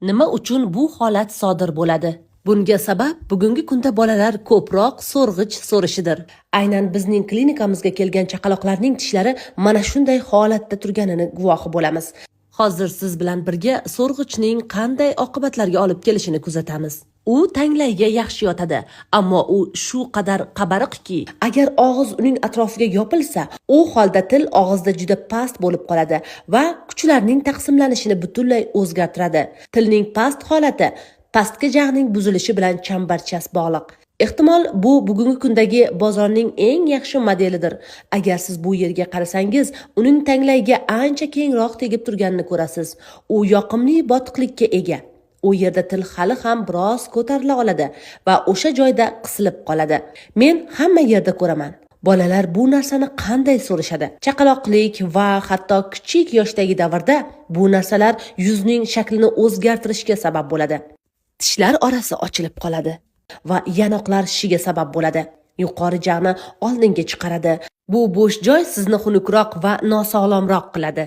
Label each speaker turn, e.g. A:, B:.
A: Nima uchun bu holat sodir bo'ladi? Bunga sabab bugungi kunda bolalar ko'proq so'rg'ich so'rishidir. Aynan bizning klinikamizga kelgan chaqaloqlarning tishlari mana shunday holatda turganini guvohi bo'lamiz. Hozir siz bilan birga so'rg'ichning qanday oqibatlarga olib kelishini kuzatamiz. U tanglayga yaxshi yotadi, ammo u shu qadar qabariqki, agar og'iz uning atrofiga yopilsa, u holda til og'izda juda past bo'lib qoladi va kuchlarning taqsimlanishini butunlay o'zgartiradi. Tilning past holati pastki jag'ning buzilishi bilan chambarchas bog'liq. Ehtimol bu bugungi kundagi bozorning eng yaxshi modelidir. Agar siz bu yerga qarasangiz, uning tanglayga ancha kengroq tegib turganini ko'rasiz. U yoqimli botiqlikka ega. U yerda til hali ham biroz ko'tarila oladi va o'sha joyda qisilib qoladi. Men hamma yerda ko'raman. Bolalar bu narsani qanday so'rashadi? Chaqaloqlik va hatto kichik yoshdagi davrda bu narsalar yuzning shaklini o'zgartirishga sabab bo'ladi. Tishlar orasi ochilib qoladi va yanoqlar shishiga sabab bo'ladi. Yuqori jag'ni oldinga chiqaradi. Bu bo'sh joy sizni xunukroq va nosog'lomroq qiladi.